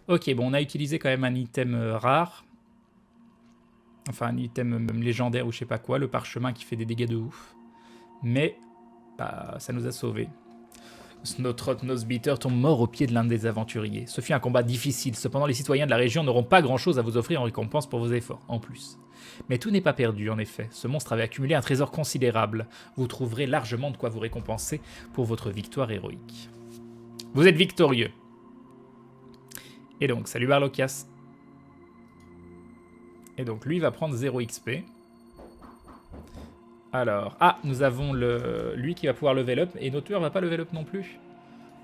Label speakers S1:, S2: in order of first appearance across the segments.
S1: Ok, bon, on a utilisé quand même un item rare. Enfin, un item légendaire ou je sais pas quoi, le parchemin qui fait des dégâts de ouf. Mais, bah, ça nous a sauvés. Snotrot Nosebiter tombe mort au pied de l'un des aventuriers. Ce fut un combat difficile, cependant les citoyens de la région n'auront pas grand-chose à vous offrir en récompense pour vos efforts, en plus. Mais tout n'est pas perdu, en effet. Ce monstre avait accumulé un trésor considérable. Vous trouverez largement de quoi vous récompenser pour votre victoire héroïque. Vous êtes victorieux. Et donc, salut Barlocas. Et donc, lui va prendre 0 XP. Alors, nous avons lui qui va pouvoir level up, et notre tueur va pas level up non plus.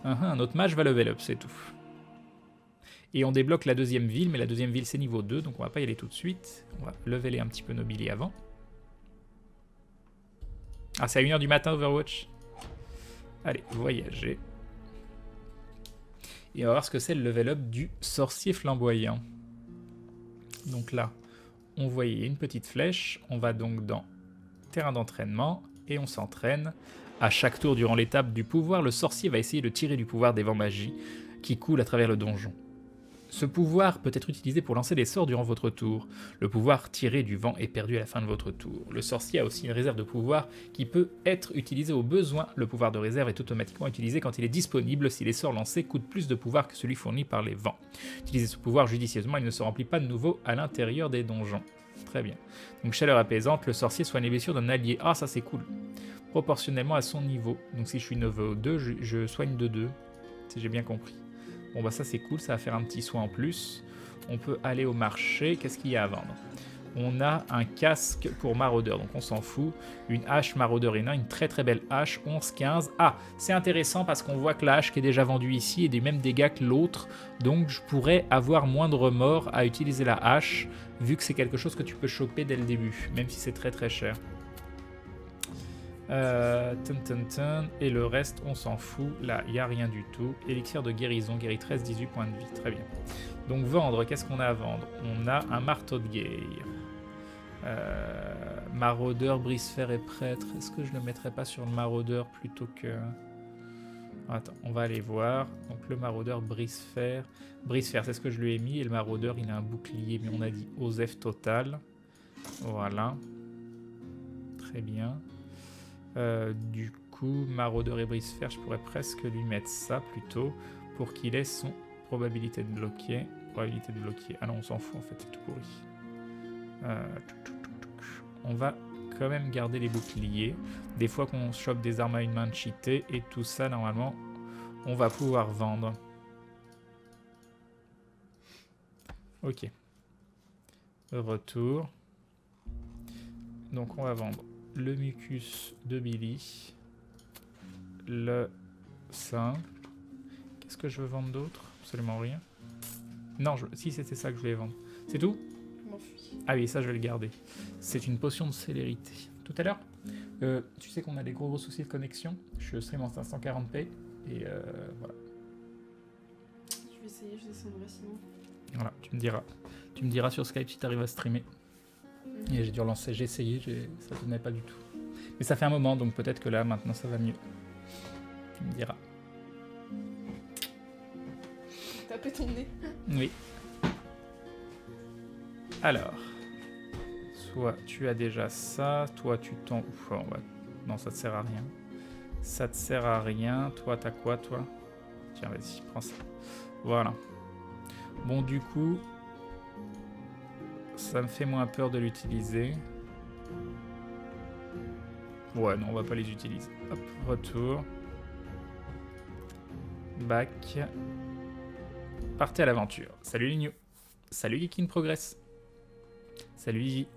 S1: Notre mage va level up, c'est tout. Et on débloque la deuxième ville, mais la deuxième ville c'est niveau 2, donc on va pas y aller tout de suite. On va leveler un petit peu Nobili avant. Ah, c'est à 1h du matin Overwatch. Allez, voyager. Et on va voir ce que c'est le level up du sorcier flamboyant. Donc là, on voyait une petite flèche. On va donc dans terrain d'entraînement et on s'entraîne. À chaque tour durant l'étape du pouvoir, le sorcier va essayer de tirer du pouvoir des vents magie qui coulent à travers le donjon. Ce pouvoir peut être utilisé pour lancer des sorts durant votre tour. Le pouvoir tiré du vent est perdu à la fin de votre tour. Le sorcier a aussi une réserve de pouvoir qui peut être utilisée au besoin. Le pouvoir de réserve est automatiquement utilisé quand il est disponible si les sorts lancés coûtent plus de pouvoir que celui fourni par les vents. Utilisez ce pouvoir judicieusement, il ne se remplit pas de nouveau à l'intérieur des donjons. Très bien. Donc chaleur apaisante, le sorcier soigne les blessures d'un allié. Ah, ça c'est cool. Proportionnellement à son niveau. Donc si je suis niveau 2, je soigne de 2. Si j'ai bien compris. Bon bah ça c'est cool, ça va faire un petit soin en plus. On peut aller au marché, qu'est-ce qu'il y a à vendre? On a un casque pour maraudeur, donc on s'en fout. Une hache maraudeur et une très très belle hache, 11-15. Ah, c'est intéressant parce qu'on voit que la hache qui est déjà vendue ici est des mêmes dégâts que l'autre. Donc je pourrais avoir moins de remords à utiliser la hache, vu que c'est quelque chose que tu peux choper dès le début, même si c'est très très cher. Et le reste, on s'en fout. Là, il n'y a rien du tout. Élixir de guérison, guérit 13, 18 points de vie. Très bien. Donc, vendre, qu'est-ce qu'on a à vendre? On a un marteau de guerre. Maraudeur, brise-fer et prêtre. Est-ce que je le mettrais pas sur le maraudeur plutôt que... Attends, on va aller voir. Donc, le maraudeur, brise-fer. Brise-fer, c'est ce que je lui ai mis. Et le maraudeur, il a un bouclier, mais on a dit Osef total. Voilà. Très bien. Du coup, maraudeur et brise-fer, je pourrais presque lui mettre ça plutôt pour qu'il ait son probabilité de bloquer. Probabilité de bloquer. Ah non, on s'en fout en fait, c'est tout pourri. On va quand même garder les boucliers. Des fois qu'on chope des armes à une main cheatées et tout ça, normalement, on va pouvoir vendre. Ok. Retour. Donc on va vendre le mucus de Billy, le sein. Qu'est-ce que je veux vendre d'autre? Absolument rien. Non, si c'était ça que je voulais vendre. C'est tout?
S2: Je m'enfuis.
S1: Ah oui, ça je vais le garder. C'est une potion de célérité. Tout à l'heure, tu sais qu'on a des gros soucis de connexion. Je stream en 540p et voilà.
S2: Je vais essayer, je descendrai sinon.
S1: Voilà, tu me diras. Tu me diras sur Skype si tu arrives à streamer. Et j'ai dû relancer, j'ai essayé, ça ne tenait pas du tout. Mais ça fait un moment, donc peut-être que là, maintenant, ça va mieux. Tu me diras.
S2: Taper ton nez.
S1: Oui. Alors. Soit tu as déjà ça, toi tu t'en... Non, ça te sert à rien. Ça te sert à rien. Toi, t'as quoi, toi? Tiens, vas-y, prends ça. Voilà. Bon, du coup... Ça me fait moins peur de l'utiliser. Ouais, non, on va pas les utiliser. Hop, retour. Back. Partez à l'aventure. Salut Ligno. Salut Geek in Progress. Salut Vivi.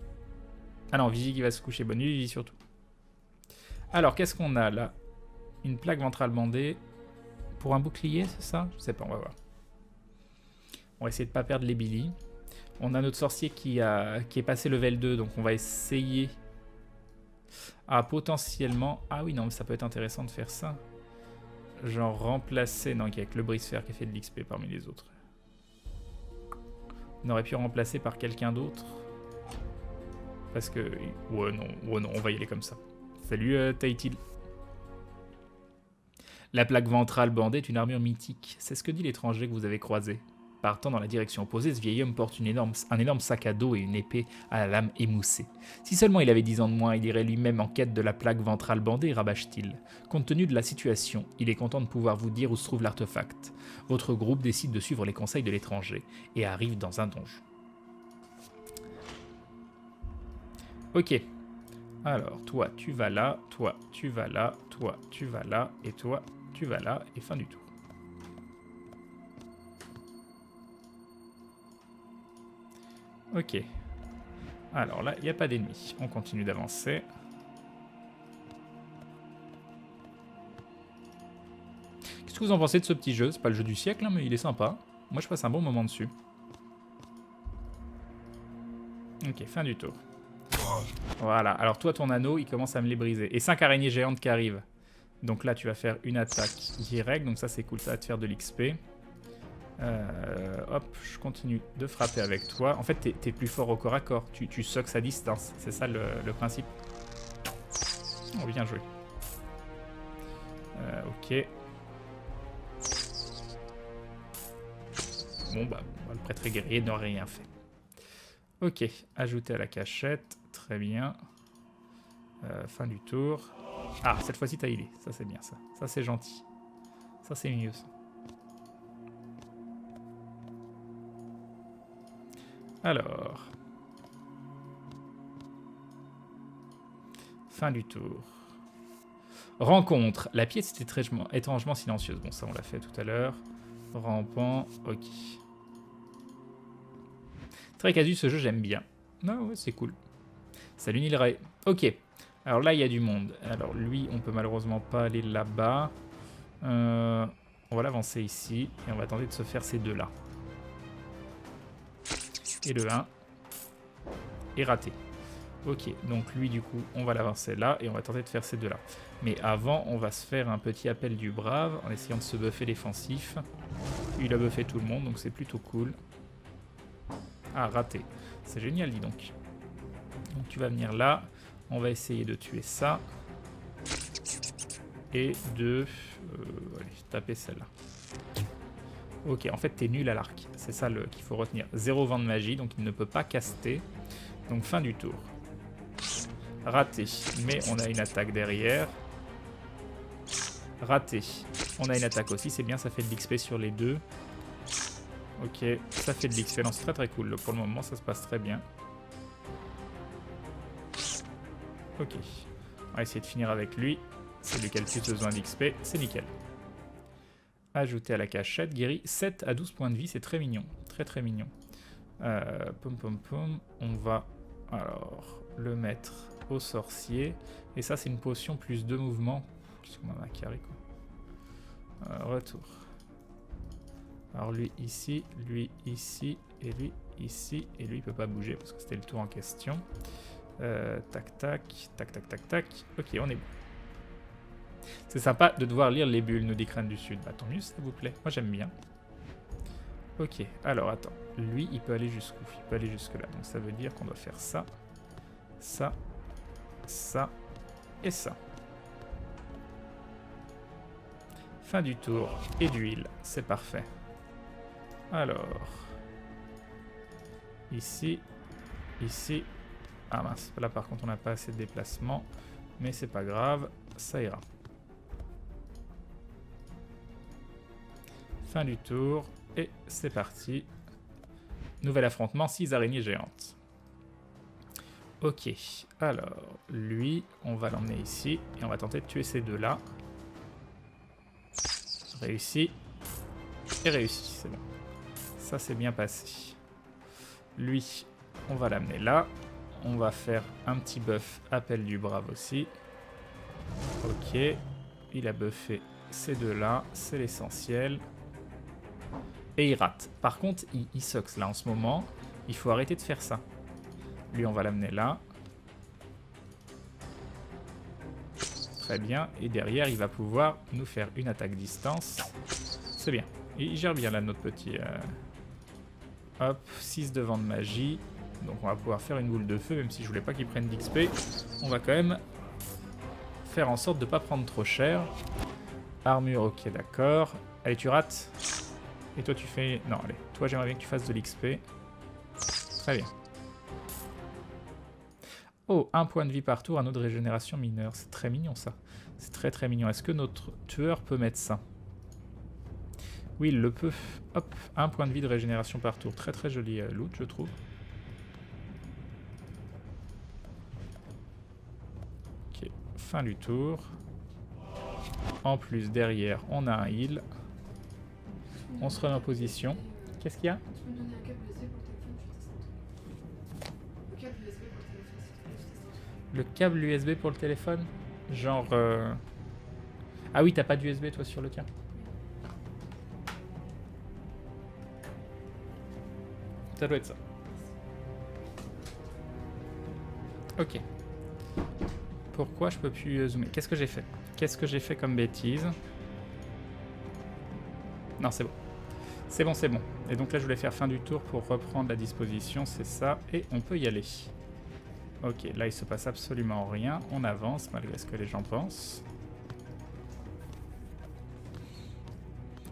S1: Ah non, Vivi qui va se coucher. Bonne nuit Vivi surtout. Alors, qu'est-ce qu'on a là? Une plaque ventrale bandée. Pour un bouclier, c'est ça? Je sais pas, on va voir. On va essayer de pas perdre les Billy. On a notre sorcier qui est passé level 2, donc on va essayer à potentiellement... Ah oui, non, mais ça peut être intéressant de faire ça. Genre remplacer... Non, avec le brise-fer qui a fait de l'XP parmi les autres. On aurait pu remplacer par quelqu'un d'autre. Parce que... Ouais, non, on va y aller comme ça. Salut, Tahiti. La plaque ventrale bandée est une armure mythique. C'est ce que dit l'étranger que vous avez croisé. Partant dans la direction opposée, ce vieil homme porte un énorme sac à dos et une épée à la lame émoussée. Si seulement il avait 10 ans de moins, il irait lui-même en quête de la plaque ventrale bandée, rabâche-t-il. Compte tenu de la situation, il est content de pouvoir vous dire où se trouve l'artefact. Votre groupe décide de suivre les conseils de l'étranger et arrive dans un donjon. Ok. Alors, toi, tu vas là, toi, tu vas là, toi, tu vas là, et toi, tu vas là, et fin du tour. Ok. Alors là, il n'y a pas d'ennemis. On continue d'avancer. Qu'est-ce que vous en pensez de ce petit jeu? C'est pas le jeu du siècle, hein, mais il est sympa. Moi, je passe un bon moment dessus. Ok, fin du tour. Voilà. Alors toi, ton anneau, il commence à me les briser. Et 5 araignées géantes qui arrivent. Donc là, tu vas faire une attaque directe. Donc ça, c'est cool. Ça va te faire de l'XP. Hop, je continue de frapper avec toi. En fait, t'es plus fort au corps à corps. Tu sucks à distance. C'est ça le principe. Oh, bien joué. Ok. Bon, bah, le prêtre guerrier n'a rien fait. Ok, ajouter à la cachette. Très bien. Fin du tour. Ah, cette fois-ci, t'as healé. Ça, c'est bien, ça. Ça, c'est gentil. Ça, c'est mieux, ça. Alors. Fin du tour. Rencontre. La pièce est étrangement silencieuse. Bon, ça, on l'a fait tout à l'heure. Rampant. Ok. Très casu, ce jeu, j'aime bien. Ah ouais, c'est cool. Salut Nilray. Ok. Alors là, il y a du monde. Alors lui, on peut malheureusement pas aller là-bas. On va l'avancer ici. Et on va tenter de se faire ces deux-là. Et le 1 est raté. Ok, donc lui du coup, on va l'avancer là et on va tenter de faire ces deux-là. Mais avant, on va se faire un petit appel du brave en essayant de se buffer défensif. Il a buffé tout le monde, donc c'est plutôt cool. Ah, raté. C'est génial, dis donc. Donc tu vas venir là. On va essayer de tuer ça. Et de... allez, taper celle-là. Ok, en fait, t'es nul à l'arc. C'est ça qu'il faut retenir. 0 vent de magie, donc il ne peut pas caster. Donc fin du tour. Raté. Mais on a une attaque derrière. Raté. On a une attaque aussi, c'est bien, ça fait de l'XP sur les deux. Ok, ça fait de l'XP. Non, c'est très très cool. Pour le moment, ça se passe très bien. Ok. On va essayer de finir avec lui. C'est lui qui a le plus besoin d'XP. C'est nickel. Ajouter à la cachette. Guéri 7 à 12 points de vie. C'est très mignon. Très très mignon. Pom pom pom. On va alors le mettre au sorcier. Et ça, c'est une potion plus 2 mouvements. Qu'est-ce qu'on en a carré quoi. Retour. Alors lui ici, et lui ici. Et lui, il peut pas bouger parce que c'était le tour en question. Tac, tac, tac, tac, tac, tac. Ok, on est bon. C'est sympa de devoir lire les bulles, nous dit Crâne du Sud. Bah, tant mieux, s'il vous plaît. Moi, j'aime bien. Ok, alors, attends. Lui, il peut aller jusqu'où? Il peut aller jusque-là. Donc, ça veut dire qu'on doit faire ça, ça, ça et ça. Fin du tour. Et d'huile. C'est parfait. Alors. Ici. Ici. Ah mince, là par contre on n'a pas assez de déplacement, mais c'est pas grave, ça ira. Fin du tour, et c'est parti. Nouvel affrontement, 6 araignées géantes. Ok, alors lui, on va l'emmener ici, et on va tenter de tuer ces deux-là. Réussi, et réussi, c'est bon. Ça c'est bien passé. Lui, on va l'amener là. On va faire un petit buff appel du brave aussi. Ok. Il a buffé ces deux-là. C'est l'essentiel. Et il rate. Par contre, il sucks là en ce moment. Il faut arrêter de faire ça. Lui, on va l'amener là. Très bien. Et derrière, il va pouvoir nous faire une attaque distance. C'est bien. Il gère bien là notre petit... Hop, 6 de vent de magie. Donc on va pouvoir faire une boule de feu, même si je voulais pas qu'il prenne d'XP. On va quand même faire en sorte de pas prendre trop cher. Armure, ok, d'accord. Allez, tu rates. Et toi, tu fais... Non, allez, Toi, j'aimerais bien que tu fasses de l'XP. Très bien. Oh, 1 point de vie par tour, un autre de régénération mineure. C'est très mignon, ça. C'est très très mignon. Est-ce que notre tueur peut mettre ça? Oui, il le peut. Hop, 1 point de vie de régénération par tour. Très très joli loot, je trouve. Ok, fin du tour. En plus, derrière, on a un heal. On se remet en position. Qu'est-ce qu'il y a?
S2: Tu peux me donner un câble USB pour le téléphone, je vais tester un truc. Le câble USB pour le téléphone, s'il te plaît, je teste un truc.
S1: Le câble USB pour le téléphone? Genre... Ah oui, t'as pas d'USB toi sur le cas? Ça doit être ça. Ok. Pourquoi je peux plus zoomer? Qu'est-ce que j'ai fait? Qu'est-ce que j'ai fait comme bêtise? Non, c'est bon. C'est bon, c'est bon. Et donc là, je voulais faire fin du tour pour reprendre la disposition. C'est ça. Et on peut y aller. Ok, là, il se passe absolument rien. On avance, malgré ce que les gens pensent.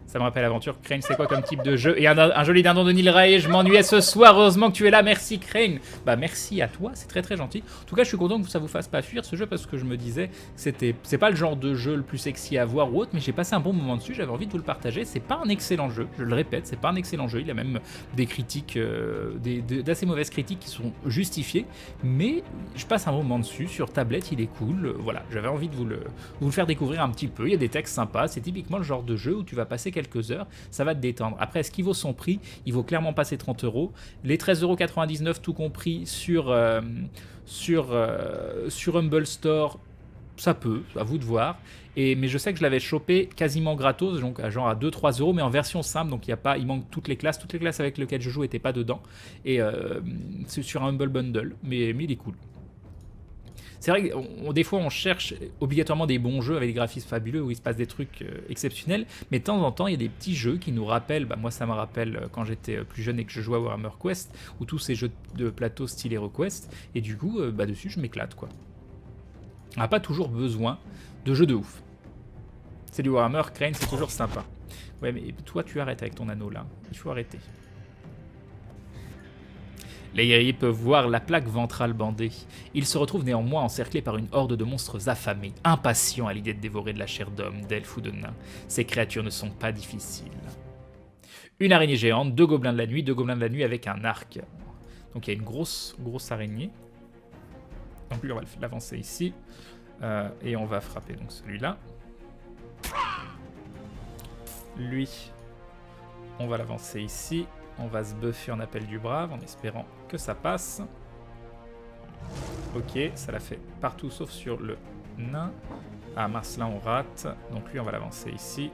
S1: Ça me rappelle l'aventure. Crane, c'est quoi comme type de jeu? Et un joli dindon de Nilrae, je m'ennuyais ce soir. Heureusement que tu es là. Merci, Crane. Bah, merci à toi. C'est très, très gentil. En tout cas, je suis content que ça vous fasse pas fuir ce jeu parce que je me disais, c'est pas le genre de jeu le plus sexy à voir ou autre, mais j'ai passé un bon moment dessus. J'avais envie de vous le partager. C'est pas un excellent jeu. Je le répète, c'est pas un excellent jeu. Il a même des critiques, d'assez mauvaises critiques qui sont justifiées. Mais je passe un bon moment dessus. Sur tablette, il est cool. Voilà, j'avais envie de vous le faire découvrir un petit peu. Il y a des textes sympas. C'est typiquement le genre de jeu où tu vas passer quelques heures, ça va te détendre. Après, est-ce qu'il vaut son prix? Il vaut clairement passer 30 €. Les 13,99 € tout compris sur Humble Store, ça peut, à vous de voir. Mais je sais que je l'avais chopé quasiment gratos, donc genre à 2-3 €, mais en version simple, donc il manque toutes les classes avec lesquelles je joue n'étaient pas dedans. Et c'est sur un Humble Bundle, mais il est cool. C'est vrai que des fois on cherche obligatoirement des bons jeux avec des graphismes fabuleux où il se passe des trucs exceptionnels, mais de temps en temps il y a des petits jeux qui nous rappellent, moi ça me rappelle quand j'étais plus jeune et que je jouais à Warhammer Quest, ou tous ces jeux de plateau style HeroQuest, et du coup dessus je m'éclate quoi. On n'a pas toujours besoin de jeux de ouf. C'est du Warhammer, Crane, c'est toujours sympa. Ouais, mais toi tu arrêtes avec ton anneau là, il faut arrêter. Les guerriers peuvent voir la plaque ventrale bandée. Ils se retrouvent néanmoins encerclés par une horde de monstres affamés, impatients à l'idée de dévorer de la chair d'homme, d'elfes ou de nains. Ces créatures ne sont pas difficiles. Une araignée géante, 2 gobelins de la nuit avec un arc. Donc il y a une grosse araignée. Donc lui on va l'avancer ici. Et on va frapper donc celui-là. Lui, on va l'avancer ici. On va se buffer en appel du brave en espérant que ça passe. Ok, ça l'a fait partout sauf sur le nain. Ah mince, là on rate. Donc lui on va l'avancer ici.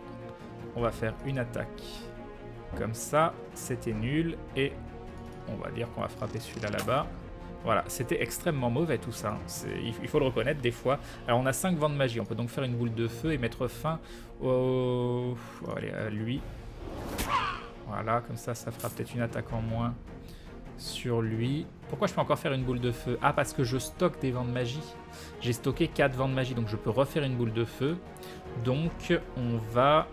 S1: On va faire une attaque comme ça. C'était nul. Et on va dire qu'on va frapper celui-là là-bas. Voilà, c'était extrêmement mauvais tout ça. Il faut le reconnaître des fois. Alors on a 5 vents de magie. On peut donc faire une boule de feu et mettre fin allez, à lui. Voilà, comme ça fera peut-être une attaque en moins sur lui. Pourquoi je peux encore faire une boule de feu? Ah, parce que je stocke des vents de magie. J'ai stocké 4 vents de magie, donc je peux refaire une boule de feu. Donc, on va...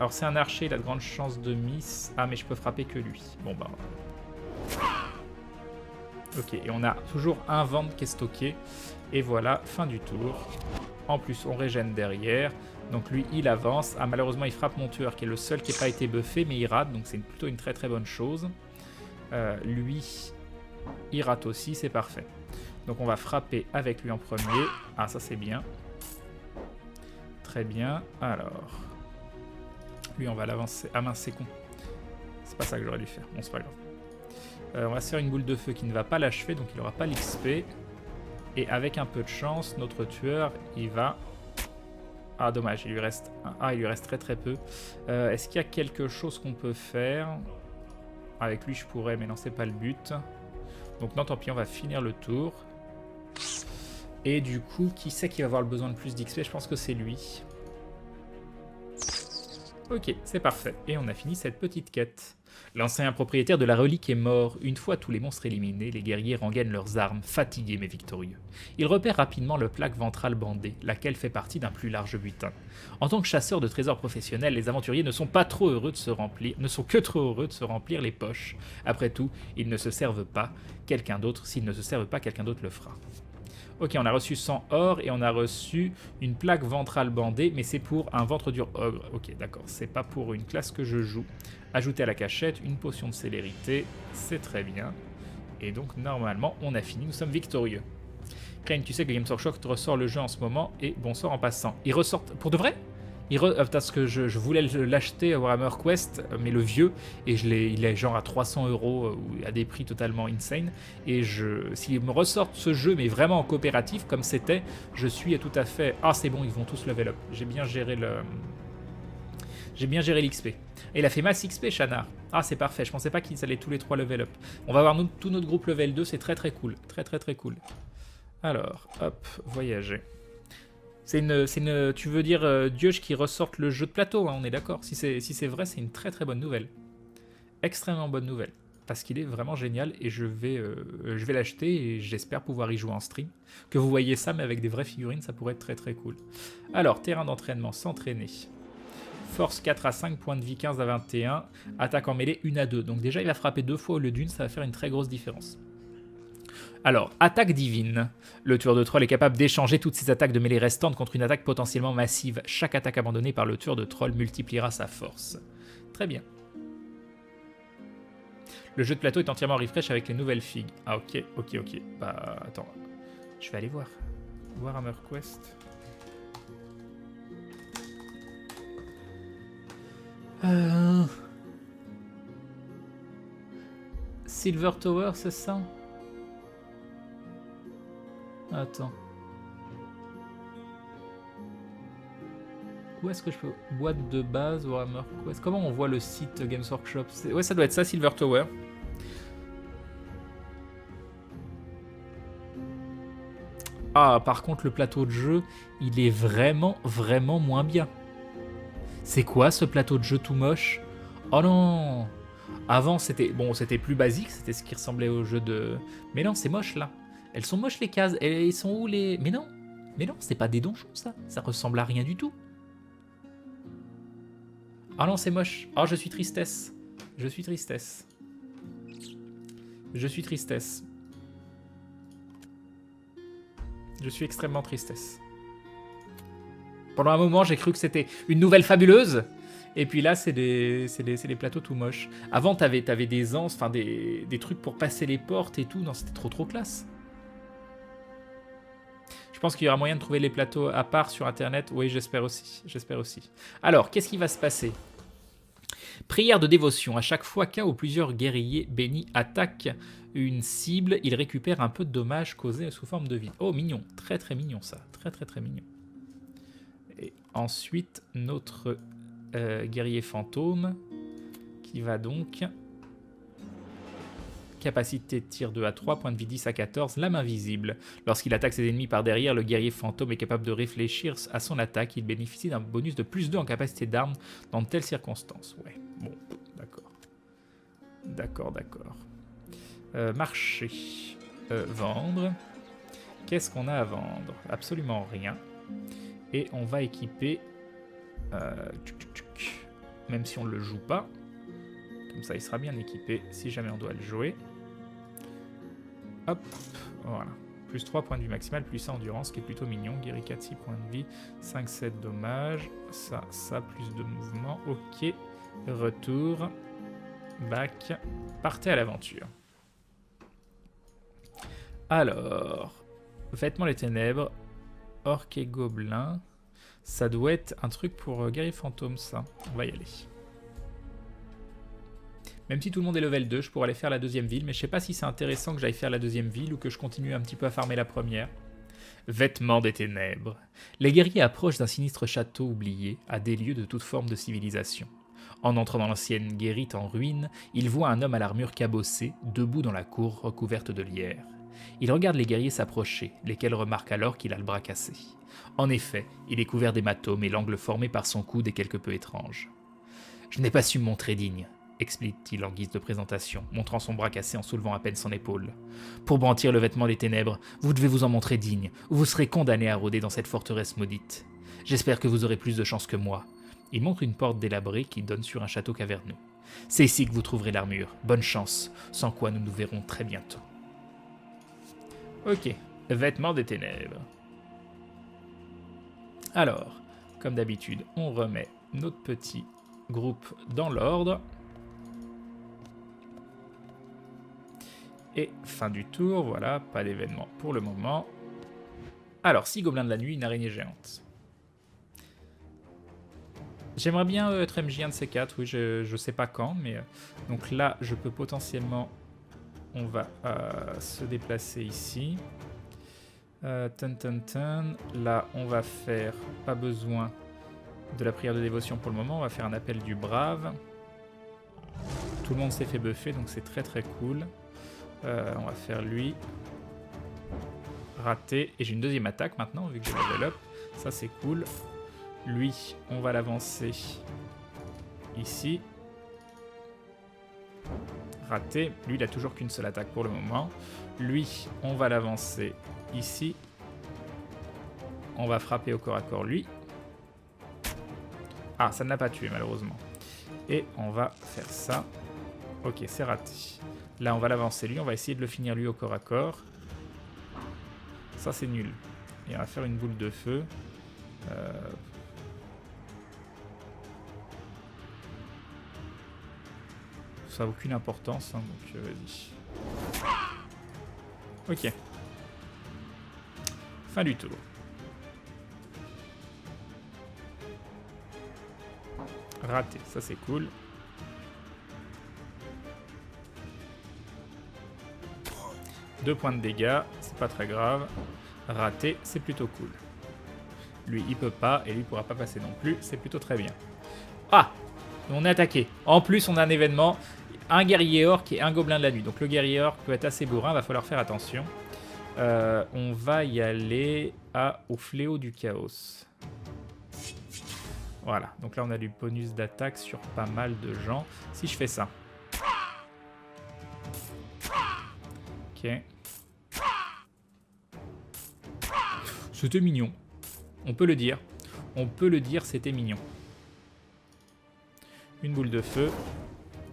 S1: Alors, c'est un archer, il a de grandes chances de miss. Ah, mais je peux frapper que lui. Bon, bah... Ok, et on a toujours un vent qui est stocké. Et voilà, fin du tour. En plus, on régène derrière. Donc lui, il avance. Ah, malheureusement, il frappe mon tueur, qui est le seul qui n'a pas été buffé, mais il rate. Donc c'est plutôt une très très bonne chose. Lui, il rate aussi, c'est parfait. Donc on va frapper avec lui en premier. Ah, ça c'est bien. Très bien. Alors, lui, on va l'avancer. Ah mince, c'est con. C'est pas ça que j'aurais dû faire. Bon, c'est pas grave. On va se faire une boule de feu qui ne va pas l'achever, donc il n'aura pas l'XP. Et avec un peu de chance, notre tueur, il va... Ah, dommage, il lui reste très très peu. Est-ce qu'il y a quelque chose qu'on peut faire? Avec lui, je pourrais, mais non, c'est pas le but. Donc non, tant pis, on va finir le tour. Et du coup, qui c'est qui va avoir le besoin de plus d'XP? Je pense que c'est lui. Ok, c'est parfait. Et on a fini cette petite quête. L'ancien propriétaire de la relique est mort. Une fois tous les monstres éliminés, les guerriers rengainent leurs armes, fatigués mais victorieux. Ils repèrent rapidement le plaque ventrale bandée, laquelle fait partie d'un plus large butin. En tant que chasseurs de trésors professionnels, les aventuriers ne sont que trop heureux de se remplir les poches. Après tout, ils ne se servent pas quelqu'un d'autre. S'ils ne se servent pas, quelqu'un d'autre le fera. Ok, on a reçu 100 or et on a reçu une plaque ventrale bandée, mais c'est pour un ventre dur ogre. Ok, d'accord, c'est pas pour une classe que je joue. Ajouter à la cachette une potion de célérité, c'est très bien. Et donc, normalement, on a fini, nous sommes victorieux. Crane, tu sais que Games Workshop ressort le jeu en ce moment, et bonsoir en passant. Ils ressortent, pour de vrai? Parce que je voulais l'acheter à Warhammer Quest, mais le vieux, et il est genre à 300 € à des prix totalement insane. Et s'ils me ressortent ce jeu, mais vraiment en coopératif, comme c'était, je suis tout à fait. Ah, c'est bon, ils vont tous level up. J'ai bien géré l'XP. Et il a fait masse XP, Shannar. Ah, c'est parfait. Je pensais pas qu'ils allaient tous les 3 level up. On va avoir tout notre groupe level 2, c'est très très cool. Très très très cool. Alors, hop, voyager. Tu veux dire Dieuche qui ressorte le jeu de plateau, hein, on est d'accord. Si c'est vrai, c'est une très très bonne nouvelle. Extrêmement bonne nouvelle. Parce qu'il est vraiment génial et je vais l'acheter et j'espère pouvoir y jouer en stream. Que vous voyez ça, mais avec des vraies figurines, ça pourrait être très très cool. Alors, terrain d'entraînement, s'entraîner. Force 4 à 5, point de vie 15 à 21, attaque en mêlée 1 à 2. Donc déjà, il va frapper 2 fois au lieu d'une, ça va faire une très grosse différence. Alors, attaque divine. Le tueur de troll est capable d'échanger toutes ses attaques de mêlée restantes contre une attaque potentiellement massive. Chaque attaque abandonnée par le tueur de troll multipliera sa force. Très bien. Le jeu de plateau est entièrement refresh avec les nouvelles figues. Ah ok. Bah attends, je vais aller voir. Warhammer Quest. Silver Tower, c'est ça? Attends. Où est-ce que je peux... Boîte de base, Warhammer Quest. Comment on voit le site Games Workshop? Ouais, ça doit être ça, Silver Tower. Ah, par contre, le plateau de jeu, il est vraiment, vraiment moins bien. C'est quoi ce plateau de jeu tout moche? Oh non! Avant, c'était plus basique, c'était ce qui ressemblait au jeu de... Mais non, c'est moche, là. Elles sont moches, les cases. Elles sont où, les... Mais non, c'est pas des donjons, ça. Ça ressemble à rien du tout. Ah non, c'est moche. Oh, je suis tristesse. Je suis tristesse. Je suis tristesse. Je suis extrêmement tristesse. Pendant un moment, j'ai cru que c'était une nouvelle fabuleuse. Et puis là, c'est des plateaux tout moches. Avant, t'avais des anses, enfin des trucs pour passer les portes et tout. Non, c'était trop classe. Je pense qu'il y aura moyen de trouver les plateaux à part sur Internet. Oui, j'espère aussi. J'espère aussi. Alors, qu'est-ce qui va se passer? Prière de dévotion. À chaque fois qu'un ou plusieurs guerriers bénis attaquent une cible, ils récupèrent un peu de dommages causés sous forme de vie. Oh, mignon. Très très mignon ça. Très très très mignon. Et ensuite, notre guerrier fantôme qui va donc... Capacité de tir 2 à 3, point de vie 10 à 14, lame invisible. Lorsqu'il attaque ses ennemis par derrière, le guerrier fantôme est capable de réfléchir à son attaque. Il bénéficie d'un bonus de plus 2 en capacité d'arme dans de telles circonstances. Ouais, bon, d'accord. Marcher. Vendre. Qu'est-ce qu'on a à vendre? Absolument rien. Et on va équiper... même si on ne le joue pas. Comme ça, il sera bien équipé si jamais on doit le jouer. Hop, voilà. Plus 3 points de vie maximal, plus 1 endurance, qui est plutôt mignon. Guéri 4, 6 points de vie, 5, 7 dommages. Ça, plus de mouvement. Ok. Retour. Back. Partez à l'aventure. Alors. Vêtements les ténèbres. Orc et gobelin. Ça doit être un truc pour guerrier fantôme, ça. On va y aller. Même si tout le monde est level 2, je pourrais aller faire la deuxième ville, mais je sais pas si c'est intéressant que j'aille faire la deuxième ville ou que je continue un petit peu à farmer la première. Vêtements des ténèbres. Les guerriers approchent d'un sinistre château oublié, à des lieux de toute forme de civilisation. En entrant dans l'ancienne guérite en ruine, ils voient un homme à l'armure cabossée, debout dans la cour recouverte de lierre. Il regarde les guerriers s'approcher, lesquels remarquent alors qu'il a le bras cassé. En effet, il est couvert d'hématomes et l'angle formé par son coude est quelque peu étrange. « Je n'ai pas su me montrer digne. explique-t-il en guise de présentation, montrant son bras cassé en soulevant à peine son épaule. Pour brandir le vêtement des ténèbres, vous devez vous en montrer digne, ou vous serez condamné à rôder dans cette forteresse maudite. J'espère que vous aurez plus de chance que moi. Il montre une porte délabrée qui donne sur un château caverneux. C'est ici que vous trouverez l'armure. Bonne chance, sans quoi nous nous verrons très bientôt. Ok, vêtements des ténèbres. Alors, comme d'habitude, on remet notre petit groupe dans l'ordre. Et fin du tour, voilà, pas d'événement pour le moment. Alors, 6 gobelins de la nuit, une araignée géante. J'aimerais bien être MJ un de ces 4, oui, je sais pas quand, mais... donc là, je peux potentiellement... On va se déplacer ici. Là, on va faire... Pas besoin de la prière de dévotion pour le moment, on va faire un appel du brave. Tout le monde s'est fait buffer, donc c'est très très cool. On va faire lui. Raté. Et j'ai une deuxième attaque maintenant, vu que j'ai level up. Ça, c'est cool. Lui, on va l'avancer ici. Raté. Lui, il a toujours qu'une seule attaque pour le moment. Lui, on va l'avancer ici. On va frapper au corps à corps lui. Ah, ça ne l'a pas tué malheureusement. Et on va faire ça. Ok, c'est raté. Là, on va l'avancer lui. On va essayer de le finir lui au corps à corps. Ça, c'est nul. Et on va faire une boule de feu. Ça n'a aucune importance, hein, donc vas-y. Ok. Fin du tour. Raté, ça c'est cool. Deux points de dégâts, c'est pas très grave. Raté, c'est plutôt cool. Lui, il peut pas, et lui pourra pas passer non plus, c'est plutôt très bien. Ah! On est attaqué. En plus, on a un événement. Un guerrier orc et un gobelin de la nuit. Donc le guerrier orc peut être assez bourrin, va falloir faire attention. On va y aller au fléau du chaos. Voilà, donc là on a du bonus d'attaque sur pas mal de gens. Si je fais ça. Ok. C'était mignon. On peut le dire. On peut le dire, c'était mignon. Une boule de feu.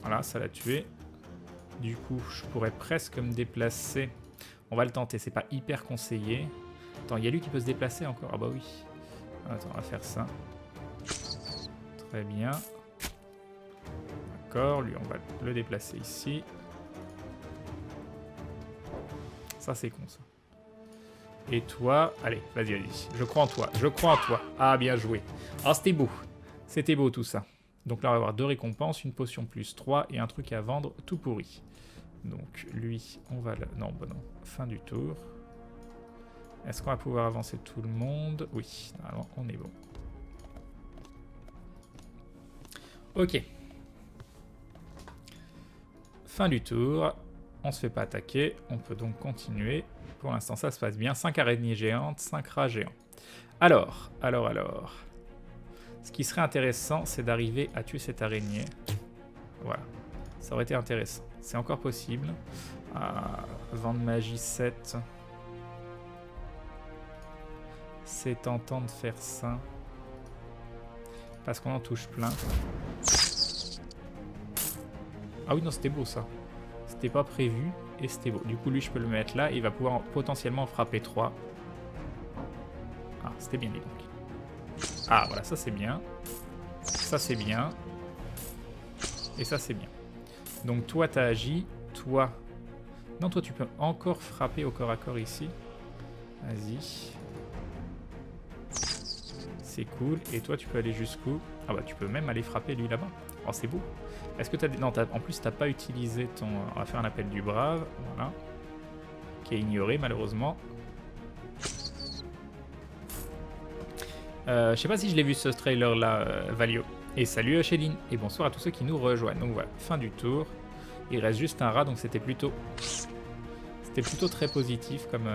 S1: Voilà, ça l'a tué. Du coup, je pourrais presque me déplacer. On va le tenter, c'est pas hyper conseillé. Attends, il y a lui qui peut se déplacer encore. Ah bah oui. Attends, on va faire ça. Très bien. D'accord, lui on va le déplacer ici. Ça c'est con ça. Et toi, allez, vas-y, vas-y. Je crois en toi, je crois en toi. Ah, bien joué. Ah, c'était beau. C'était beau tout ça. Donc là, on va avoir 2 récompenses, une potion plus 3 et un truc à vendre tout pourri. Donc lui, on va... Non, bah non. Fin du tour. Est-ce qu'on va pouvoir avancer tout le monde? Oui, normalement, on est bon. Ok. Fin du tour. On se fait pas attaquer. On peut donc continuer. Pour l'instant, ça se passe bien. 5 araignées géantes, 5 rats géants. Alors. Ce qui serait intéressant, c'est d'arriver à tuer cette araignée. Voilà. Ça aurait été intéressant. C'est encore possible. Vent de magie 7. C'est tentant de faire ça. Parce qu'on en touche plein. Ah oui, non, c'était beau ça. C'était pas prévu et c'était beau. Du coup, lui, je peux le mettre là. Il va pouvoir potentiellement frapper 3. Ah, c'était bien dit donc. Ah, voilà, ça c'est bien. Ça c'est bien. Et ça c'est bien. Donc toi, t'as agi. Toi... Non, toi, tu peux encore frapper au corps à corps ici. Vas-y. C'est cool. Et toi, tu peux aller jusqu'où? Ah bah, tu peux même aller frapper lui là-bas. Oh, c'est beau. Est-ce que t'as... Non, en plus, t'as pas utilisé ton... On va faire un appel du brave. Voilà. Qui est ignoré, malheureusement. Je sais pas si je l'ai vu ce trailer là, Valio. Et salut Chéline, et bonsoir à tous ceux qui nous rejoignent. Donc voilà, fin du tour. Il reste juste un rat, donc c'était plutôt très positif comme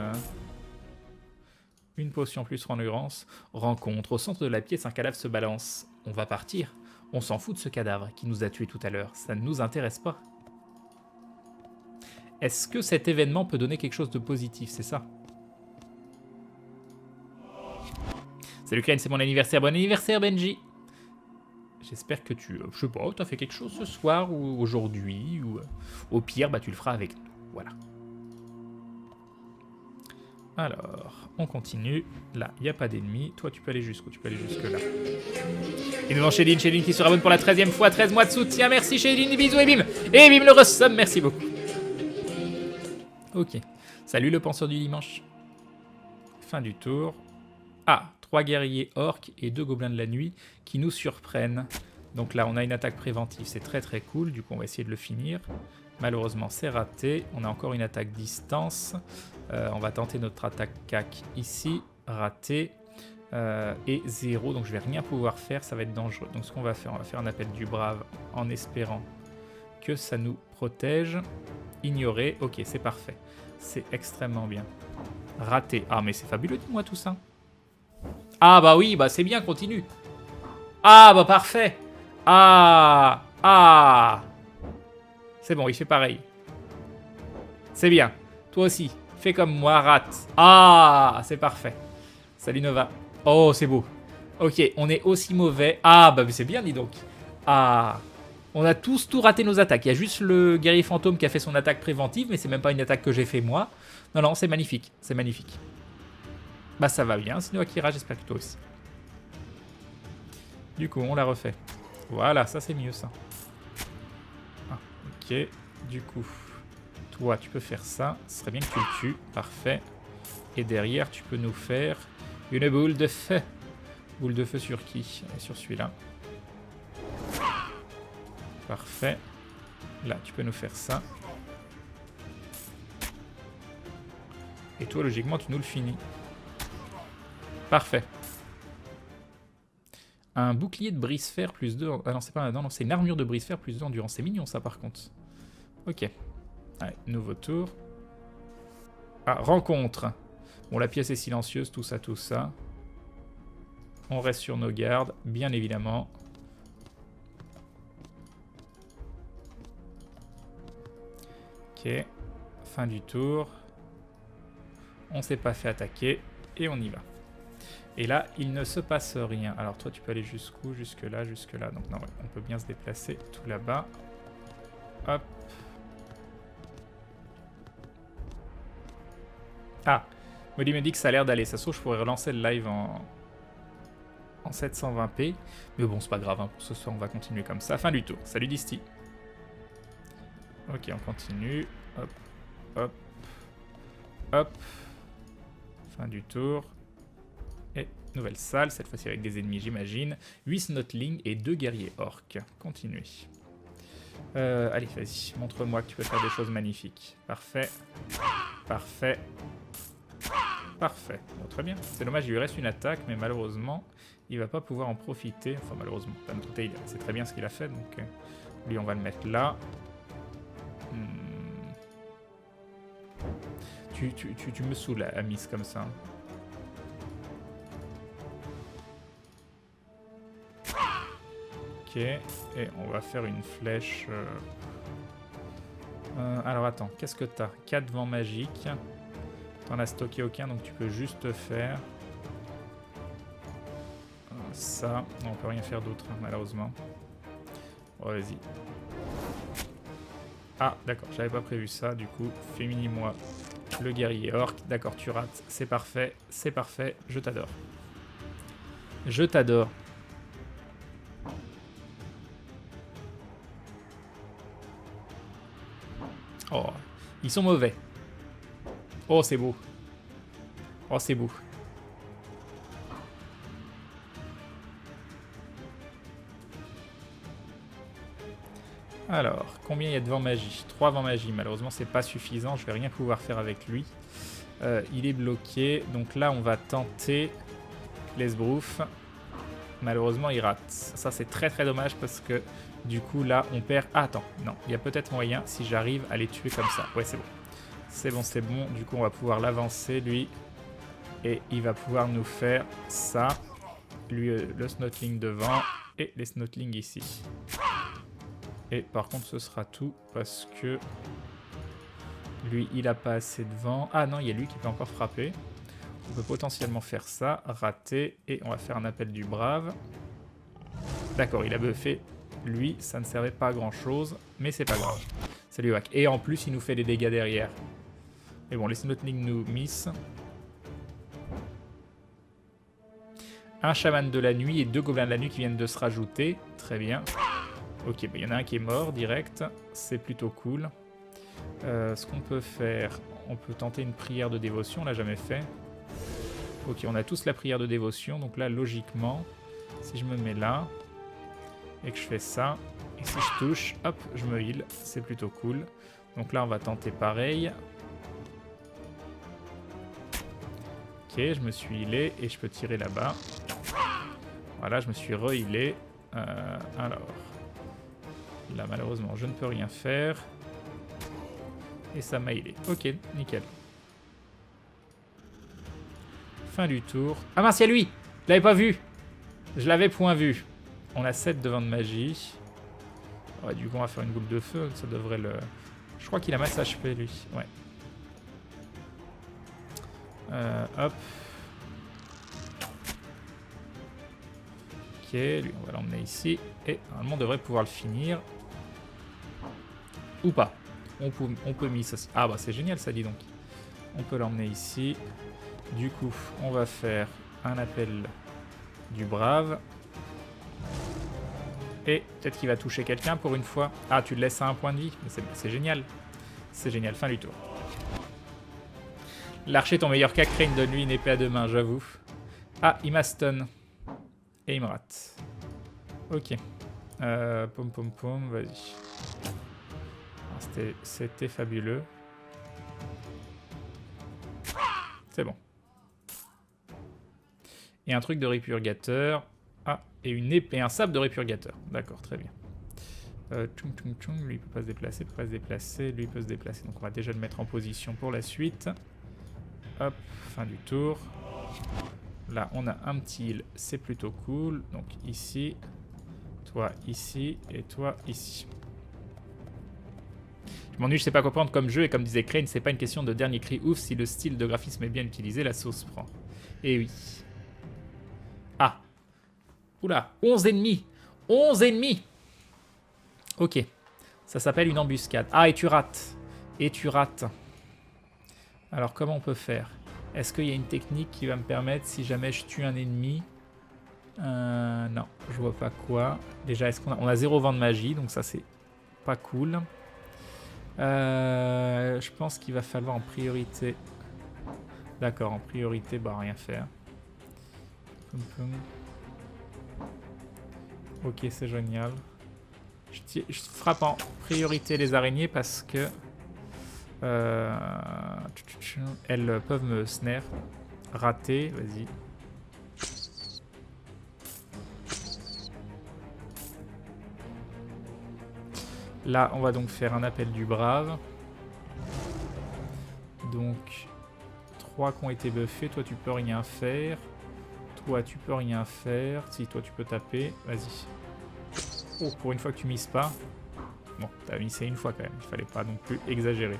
S1: une potion plus endurance. Rencontre. Au centre de la pièce, un cadavre se balance. On va partir. On s'en fout de ce cadavre qui nous a tués tout à l'heure. Ça ne nous intéresse pas. Est-ce que cet événement peut donner quelque chose de positif? C'est ça. Salut Crane, c'est mon anniversaire. Bon anniversaire Benji. J'espère que tu... je sais pas, t'as fait quelque chose ce soir ou aujourd'hui. Ou au pire, bah tu le feras avec nous. Voilà. Alors, on continue. Là, il n'y a pas d'ennemis. Toi, tu peux aller jusqu'où? Tu peux aller jusque là. Et nous avons Chéline qui se rabonne pour la 13e fois. 13 mois de soutien. Merci Chéline, bisous et bim. Et bim le ressomme, merci beaucoup. Ok. Salut le penseur du dimanche. Fin du tour. Ah, 3 guerriers orques et 2 gobelins de la nuit qui nous surprennent. Donc là, on a une attaque préventive. C'est très très cool. Du coup, on va essayer de le finir. Malheureusement, c'est raté. On a encore une attaque distance. On va tenter notre attaque cac ici. Raté. Et 0. Donc je vais rien pouvoir faire. Ça va être dangereux. Donc ce qu'on va faire, on va faire un appel du brave en espérant que ça nous protège. Ignorer. Ok, c'est parfait. C'est extrêmement bien. Raté. Ah, mais c'est fabuleux, dis-moi tout ça. Ah, bah oui, bah c'est bien, continue. Ah, bah parfait. Ah. Ah. C'est bon, il fait pareil. C'est bien. Toi aussi. Fais comme moi, rate. Ah, c'est parfait. Salut Nova. Oh, c'est beau. Ok, on est aussi mauvais. Ah, bah c'est bien, dis donc. Ah. On a tous tout raté nos attaques. Il y a juste le guerrier fantôme qui a fait son attaque préventive, mais c'est même pas une attaque que j'ai fait moi. Non, non, c'est magnifique. C'est magnifique. Bah ça va bien. Sinon Akira, j'espère que toi aussi. Du coup, on la refait. Voilà, ça c'est mieux ça. Ah, ok. Du coup... Toi, tu peux faire ça. Ce serait bien que tu le tues. Parfait. Et derrière, tu peux nous faire une boule de feu. Boule de feu sur qui? Sur celui-là. Parfait. Là, tu peux nous faire ça. Et toi, logiquement, tu nous le finis. Parfait. Un bouclier de brise-fer plus 2... Ah non, c'est pas... Non, c'est une armure de brise-fer plus 2 endurance. C'est mignon, ça, par contre. Ok. Allez, nouveau tour. Ah, rencontre. Bon, la pièce est silencieuse, tout ça, tout ça. On reste sur nos gardes, bien évidemment. Ok. Fin du tour. On s'est pas fait attaquer. Et on y va. Et là, il ne se passe rien. Alors toi, tu peux aller jusqu'où? Jusque là, jusque là. Donc non, ouais, on peut bien se déplacer tout là-bas. Hop. Ah, Molly me dit que ça a l'air d'aller. Ça se trouve, je pourrais relancer le live en 720p. Mais bon, c'est pas grave. Hein. Pour ce soir, on va continuer comme ça. Fin du tour. Salut Disty. Ok, on continue. Hop, hop, hop. Fin du tour. Et nouvelle salle, cette fois-ci avec des ennemis, j'imagine. 8 Snotling et 2 guerriers orques. Continuez. Allez, vas-y. Montre-moi que tu peux faire des choses magnifiques. Parfait. Parfait. Parfait. Bon, très bien. C'est dommage, il lui reste une attaque, mais malheureusement, il va pas pouvoir en profiter. Enfin, malheureusement. D'un autre côté, c'est très bien ce qu'il a fait, donc lui, on va le mettre là. Tu me saoules, Amis, comme ça. Ok, et on va faire une flèche. Alors attends, qu'est-ce que t'as? 4 vents magiques. T'en as stocké aucun, donc tu peux juste faire ça. On peut rien faire d'autre, hein, malheureusement. Oh, vas-y. Ah, d'accord, j'avais pas prévu ça, du coup, féminis-moi le guerrier orc. D'accord, tu rates, c'est parfait, je t'adore. Je t'adore. Oh, ils sont mauvais. Oh, c'est beau. Oh, c'est beau. Alors, combien il y a de vents magie? 3 vents magie. Malheureusement, c'est pas suffisant. Je vais rien pouvoir faire avec lui. Il est bloqué. Donc là, on va tenter l'esbrouf. Malheureusement, il rate. Ça, c'est très très dommage parce que du coup, là, on perd... Ah, attends. Non, il y a peut-être moyen si j'arrive à les tuer comme ça. Ouais, c'est bon. C'est bon, c'est bon. Du coup, on va pouvoir l'avancer, lui. Et il va pouvoir nous faire ça. Lui, le Snotling devant. et les Snotling ici. Et par contre, ce sera tout parce que lui, il a pas assez de vent. Ah non, il y a lui qui peut encore frapper. On peut potentiellement faire ça, rater, et on va faire un appel du brave. D'accord, il a buffé. Lui, ça ne servait pas à grand chose, mais c'est pas grave. Ça lui whack. Et en plus, il nous fait des dégâts derrière. Mais bon, les Snotling nous miss. Un chaman de la nuit et 2 gobelins de la nuit qui viennent de se rajouter. Très bien. Ok, bah, y en a un qui est mort direct. C'est plutôt cool. Ce qu'on peut faire, on peut tenter une prière de dévotion. On l'a jamais fait. Ok, on a tous la prière de dévotion. Donc là, logiquement, si je me mets là et que je fais ça, et si je touche, hop, je me heal. C'est plutôt cool. Donc là, on va tenter pareil. Ok, je me suis healé et je peux tirer là-bas. Voilà, je me suis re-healé. Alors, là, malheureusement, je ne peux rien faire. Et ça m'a healé. Ok, nickel. Fin du tour. Ah mince, il y a lui! Je l'avais pas vu! Je l'avais point vu. On a 7 de vent de magie. Ouais, du coup, on va faire une boule de feu. Ça devrait le... Je crois qu'il a masse HP, lui. Ouais. Hop. Ok, lui, on va l'emmener ici. Et normalement, on devrait pouvoir le finir. Ou pas. On peut miss aussi. Ah bah c'est génial ça, dis donc. On peut l'emmener ici. Du coup, on va faire un appel du brave. Et peut-être qu'il va toucher quelqu'un pour une fois. Ah, tu le laisses à un point de vie. C'est génial. C'est génial. Fin du tour. L'archer, ton meilleur Cacrane, donne-lui une épée à 2 mains, j'avoue. Ah, il m'a stun. Et il me rate. Ok. Pom pom pom, vas-y. C'était fabuleux. C'est bon. Et un truc de répurgateur. Ah, et une épée, un sabre de répurgateur. D'accord, très bien. Tchoum tchoum tchoum, lui il peut pas se déplacer, peut pas se déplacer, lui il peut se déplacer. Donc on va déjà le mettre en position pour la suite. Hop, fin du tour. Là on a un petit heal, c'est plutôt cool. Donc ici, toi ici et toi ici. Je m'ennuie, je sais pas quoi prendre comme jeu et comme disait Crane, c'est pas une question de dernier cri ouf, si le style de graphisme est bien utilisé, la sauce prend. Et oui. Ah. Oula, 11 ennemis. 11 ennemis. Ok. Ça s'appelle une embuscade. Ah, et tu rates. Et tu rates. Alors, comment on peut faire? Est-ce qu'il y a une technique qui va me permettre, si jamais je tue un ennemi... non, je vois pas quoi. Déjà, est-ce qu'on a... On a 0 vent de magie, donc ça, c'est pas cool. Je pense qu'il va falloir en priorité... D'accord, en priorité, bah rien faire. Poum, poum. Ok, c'est génial. Je frappe en priorité les araignées parce que elles peuvent me snare. Rater, vas-y. Là, on va donc faire un appel du brave. Donc, 3 qui ont été buffés. Toi, tu peux rien faire. Toi, tu peux rien faire. Si, toi, tu peux taper. Vas-y. Oh, pour une fois que tu misses pas. Bon, t'as missé une fois quand même. Il fallait pas non plus exagérer.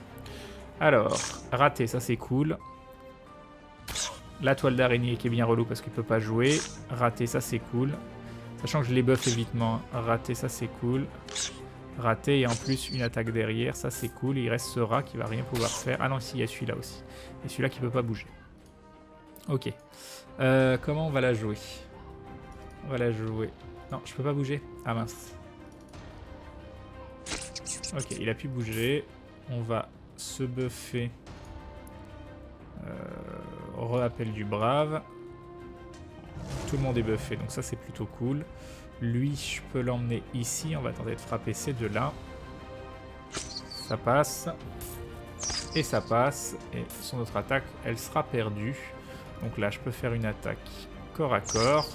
S1: Alors, raté, ça c'est cool. La toile d'araignée qui est bien relou parce qu'il peut pas jouer. Raté, ça c'est cool. Sachant que je les buff évitement. Raté, ça c'est cool. Raté et en plus une attaque derrière, ça c'est cool. Il reste ce rat qui va rien pouvoir faire. Ah non, si, il y a celui-là aussi. Et celui-là qui peut pas bouger. Ok. Comment on va la jouer? On va la jouer. Non, je peux pas bouger. Ah mince. Ok, il a pu bouger. On va se buffer. Re-appel du brave. Tout le monde est buffé, donc ça c'est plutôt cool. Lui, je peux l'emmener ici. On va tenter de frapper ces deux-là. Ça passe. Et ça passe. Et son autre attaque, elle sera perdue. Donc là, je peux faire une attaque corps à corps.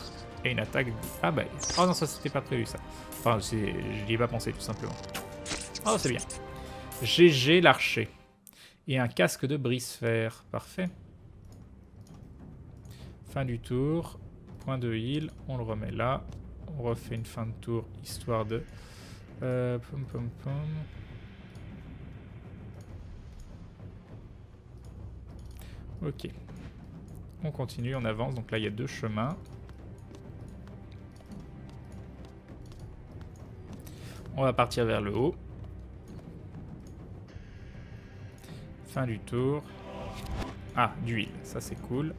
S1: Et une attaque... Ah bah... Oh non, ça c'était pas prévu ça. Enfin, je n'y ai pas pensé tout simplement. Oh, c'est bien. GG l'archer. Et un casque de brise-fer. Parfait. Fin du tour. Point de heal. On le remet là. On refait une fin de tour, histoire de... Pom pom pom. Ok. On continue, on avance. Donc là, il y a 2 chemins. On va partir vers le haut. Fin du tour. Ah, d'huile. Ça, c'est cool.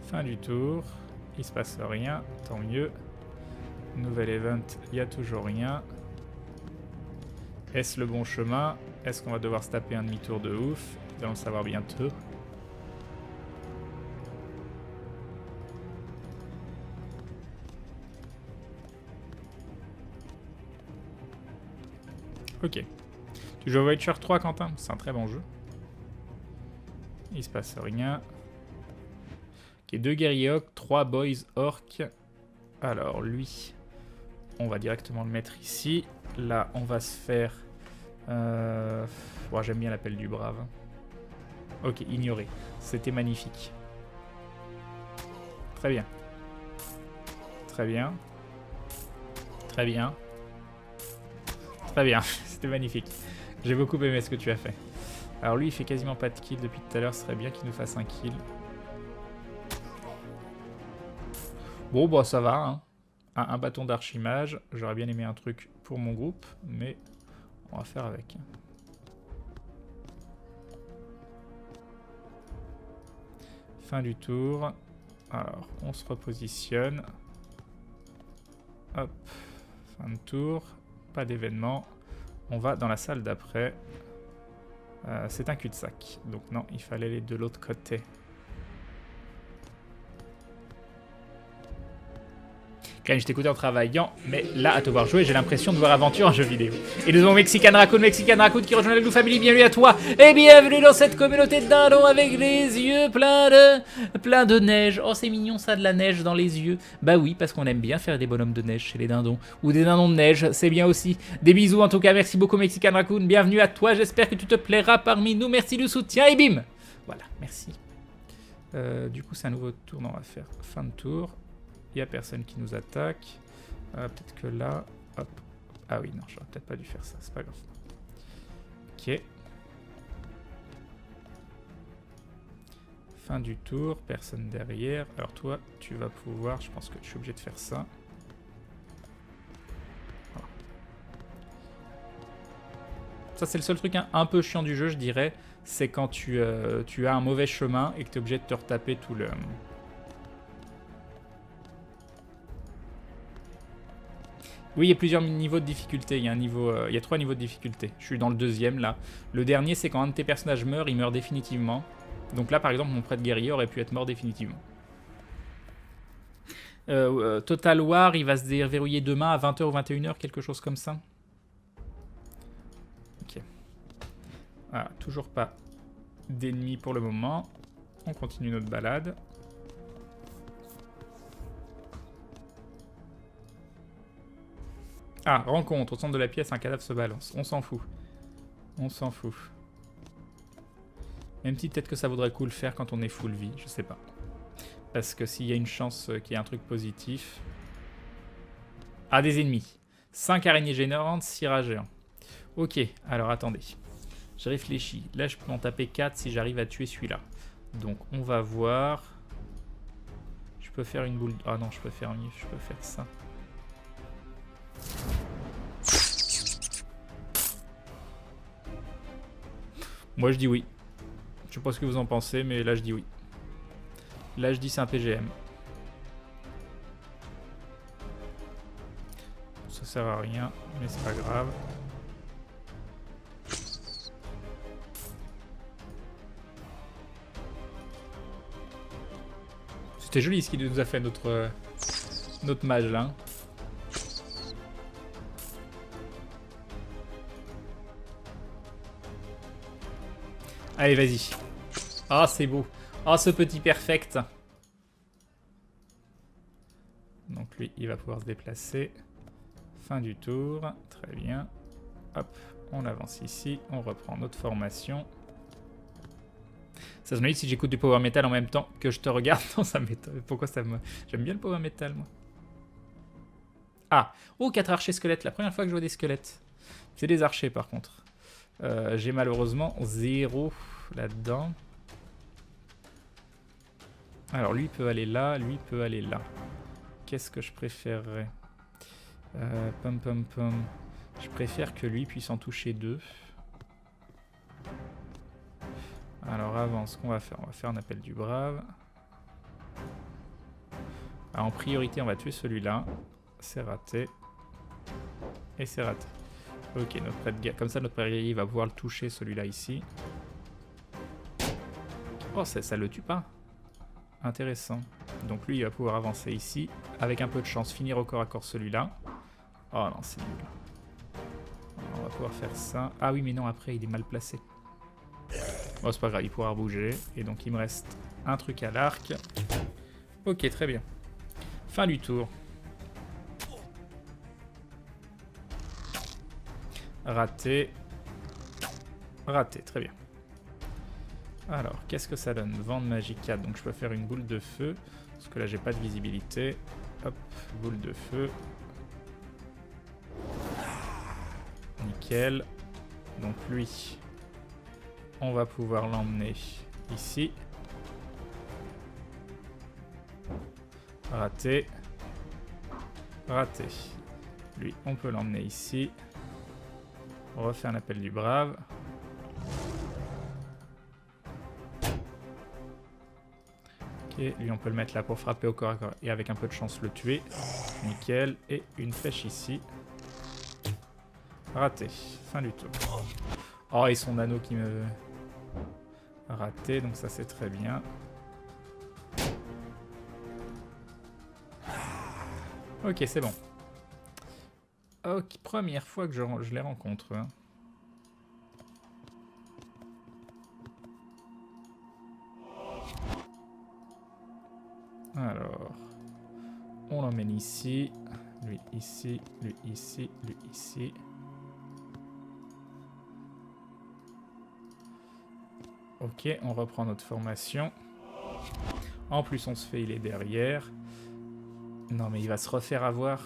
S1: Fin du tour. Il se passe rien. Tant mieux. Nouvel event. Il n'y a toujours rien. Est-ce le bon chemin? Est-ce qu'on va devoir se taper un demi-tour de ouf? Nous allons le savoir bientôt. Ok. Tu joues à Witcher 3, Quentin? C'est un très bon jeu. Il se passe rien. Ok, 2 guerriers orcs, 3 boys orcs. Alors, lui, on va directement le mettre ici. Là, on va se faire... J'aime bien l'appel du brave. Ok, ignoré. C'était magnifique. Très bien. Très bien. Très bien. Très bien. C'était magnifique. J'ai beaucoup aimé ce que tu as fait. Alors lui, il fait quasiment pas de kill depuis tout à l'heure. Ce serait bien qu'il nous fasse un kill. Bon, bah ça va. Hein. Un bâton d'archimage. J'aurais bien aimé un truc pour mon groupe. Mais on va faire avec. Fin du tour. Alors, on se repositionne. Hop. Fin de tour. Pas d'événement. On va dans la salle d'après. C'est un cul-de-sac. Donc non, il fallait aller de l'autre côté. Quand je t'écoutais en travaillant, mais là, à te voir jouer, j'ai l'impression de voir aventure en jeu vidéo. Et nous avons Mexican Raccoon qui rejoint la Glue Family. Bienvenue à toi et bienvenue dans cette communauté de dindons avec les yeux pleins de neige. Oh, c'est mignon ça, de la neige dans les yeux. Bah oui, parce qu'on aime bien faire des bonhommes de neige chez les dindons. Ou des dindons de neige, c'est bien aussi. Des bisous en tout cas, merci beaucoup Mexican Raccoon. Bienvenue à toi, j'espère que tu te plairas parmi nous. Merci du soutien et bim. Voilà, merci. Du coup, c'est un nouveau tour, on va faire fin de tour. Il n'y a personne qui nous attaque. Peut-être que là... Hop. Ah oui, non, j'aurais peut-être pas dû faire ça. C'est pas grave. Ok. Fin du tour. Personne derrière. Alors toi, tu vas pouvoir... Je pense que je suis obligé de faire ça. Voilà. Ça, c'est le seul truc un peu chiant du jeu, je dirais. C'est quand tu as un mauvais chemin et que tu es obligé de te retaper tout le... Oui, il y a plusieurs niveaux de difficulté. Il y a 3 niveaux de difficulté. Je suis dans le 2e là. Le dernier, c'est quand un de tes personnages meurt, il meurt définitivement. Donc là, par exemple, mon prêtre guerrier aurait pu être mort définitivement. Total War, il va se déverrouiller demain à 20h ou 21h, quelque chose comme ça. Ok. Voilà, toujours pas d'ennemis pour le moment. On continue notre balade. Ah, rencontre. Au centre de la pièce, un cadavre se balance. On s'en fout. On s'en fout. Même si peut-être que ça vaudrait coup le faire quand on est full vie. Je sais pas. Parce que s'il y a une chance qu'il y ait un truc positif... Ah, des ennemis. 5 araignées géantes, 6 rats géants. Ok, alors attendez. Je réfléchis. Là, je peux en taper 4 si j'arrive à tuer celui-là. Donc, on va voir... Je peux faire une boule... Ah non, je peux faire mieux. Je peux faire ça. Moi je dis oui. Je sais pas ce que vous en pensez, mais là je dis oui. Là je dis c'est un PGM. Ça sert à rien, mais c'est pas grave. C'était joli ce qu'il nous a fait notre mage là. Allez, vas-y. Ah, c'est beau. Ah, ce petit perfect. Donc lui, il va pouvoir se déplacer. Fin du tour. Très bien. Hop, on avance ici. On reprend notre formation. Ça se me dit si j'écoute du power metal en même temps que je te regarde. Non, ça m'étonne. Pourquoi ça me... J'aime bien le power metal, moi. Ah. Oh, 4 archers squelettes. La première fois que je vois des squelettes. C'est des archers, par contre. J'ai malheureusement 0 là-dedans. Alors, lui peut aller là. Lui peut aller là. Qu'est-ce que je préférerais? Pom pom pom. Je préfère que lui puisse en toucher 2. Alors avant, ce qu'on va faire, on va faire un appel du brave. Alors, en priorité, on va tuer celui-là. C'est raté. Et c'est raté. Ok, notre prêtre guerrier. Comme ça, notre prêtre guerrier va pouvoir le toucher, celui-là ici. Oh, ça le tue pas. Intéressant. Donc lui, il va pouvoir avancer ici. Avec un peu de chance, finir au corps à corps celui-là. Oh non, c'est nul. On va pouvoir faire ça. Ah oui, mais non, après, il est mal placé. Bon, c'est pas grave, il pourra bouger. Et donc, il me reste un truc à l'arc. Ok, très bien. Fin du tour. Raté. Raté, très bien. Alors, qu'est-ce que ça donne? Vent de magie 4, donc je peux faire une boule de feu. Parce que là, j'ai pas de visibilité. Hop, boule de feu. Nickel. Donc lui, on va pouvoir l'emmener ici. Raté. Raté. Lui, on peut l'emmener ici. On refait un appel du brave. Ok, lui on peut le mettre là pour frapper au corps à corps et avec un peu de chance le tuer. Nickel. Et une flèche ici. Raté. Fin du tour. Oh, et son anneau qui me... Raté, donc ça c'est très bien. Ok, c'est bon. Ok, première fois que je les rencontre. Hein. Alors, on l'emmène ici, lui ici, lui ici, lui ici. Ok, on reprend notre formation. En plus, on se fait healer derrière. Non, mais il va se refaire avoir.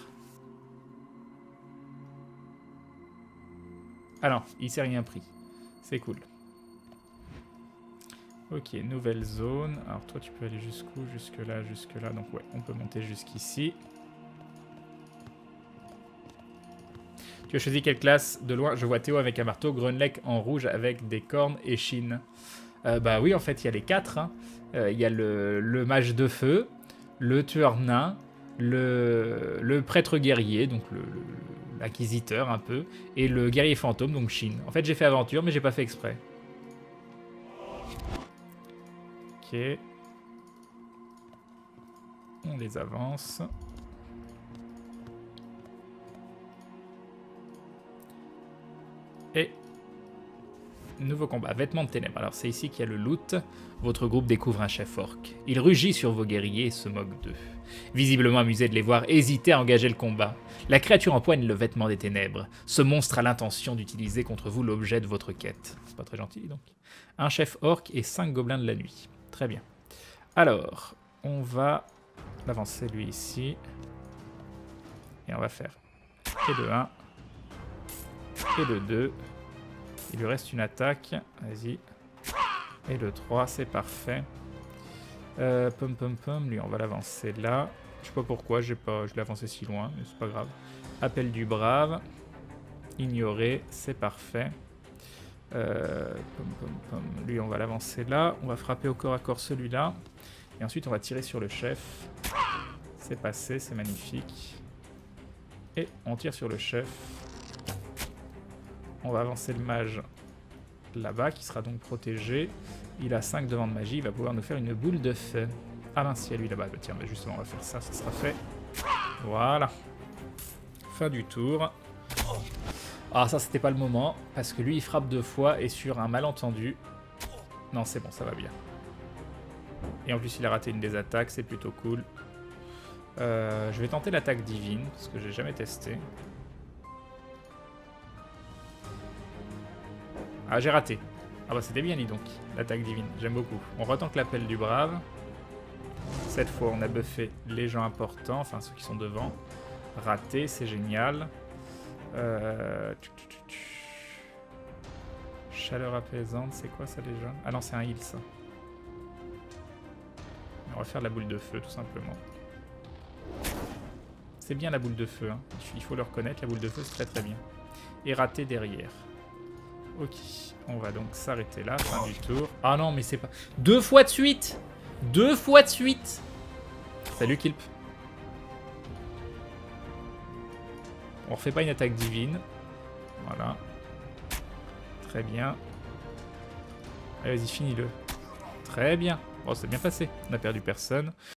S1: Ah non, il s'est rien pris. C'est cool. Ok, nouvelle zone. Alors toi, tu peux aller jusqu'où? Jusque là, jusque là. Donc ouais, on peut monter jusqu'ici. Tu as choisi quelle classe? De loin, je vois Théo avec un marteau, Grunlech en rouge avec des cornes et Shin. Bah oui, en fait, il y a les 4. Hein. Il y a le mage de feu, le tueur nain, le prêtre guerrier, donc l'acquisiteur un peu, et le guerrier fantôme, donc Shin. En fait, j'ai fait aventure, mais j'ai pas fait exprès. Ok. On les avance. Et nouveau combat, vêtements de ténèbres. Alors c'est ici qu'il y a le loot. Votre groupe découvre un chef orc. Il rugit sur vos guerriers et se moque d'eux. Visiblement amusé de les voir hésiter à engager le combat, la créature empoigne le vêtement des ténèbres. Ce monstre a l'intention d'utiliser contre vous l'objet de votre quête. C'est pas très gentil donc. Un chef orc et 5 gobelins de la nuit. Très bien. Alors, on va l'avancer lui ici. Et on va faire et le 1 et le 2. Il lui reste une attaque. Vas-y. Et le 3, c'est parfait. Pom pom pom, lui on va l'avancer là. Je sais pas pourquoi, je l'ai avancé si loin, mais c'est pas grave. Appel du brave. Ignorer, c'est parfait. Pom pom pom, lui on va l'avancer là. On va frapper au corps à corps celui-là. Et ensuite on va tirer sur le chef. C'est passé, c'est magnifique. Et on tire sur le chef. On va avancer le mage là-bas, qui sera donc protégé. Il a 5 devants de magie, il va pouvoir nous faire une boule de feu. Ah mince, il y a lui là-bas. Bah, tiens, bah justement, on va faire ça, ça sera fait. Voilà. Fin du tour. Ah, ça, c'était pas le moment, parce que lui, il frappe 2 fois, et sur un malentendu... Non, c'est bon, ça va bien. Et en plus, il a raté une des attaques, c'est plutôt cool. Je vais tenter l'attaque divine, parce que j'ai jamais testé. Ah, j'ai raté. Ah bah c'était bien, dis donc, l'attaque divine. J'aime beaucoup. On retente l'appel du brave. Cette fois, on a buffé les gens importants, enfin ceux qui sont devant. Raté, c'est génial. Chaleur apaisante, c'est quoi ça déjà? Ah non, c'est un heal ça. On va faire la boule de feu tout simplement. C'est bien la boule de feu, hein. Il faut le reconnaître, la boule de feu c'est très très bien. Et raté derrière. Ok, on va donc s'arrêter là, fin du tour. Ah non, mais c'est pas... 2 fois de suite! 2 fois de suite! Salut Kilp. On refait pas une attaque divine. Voilà. Très bien. Allez, vas-y, finis-le. Très bien. Bon, c'est bien passé. On a perdu personne.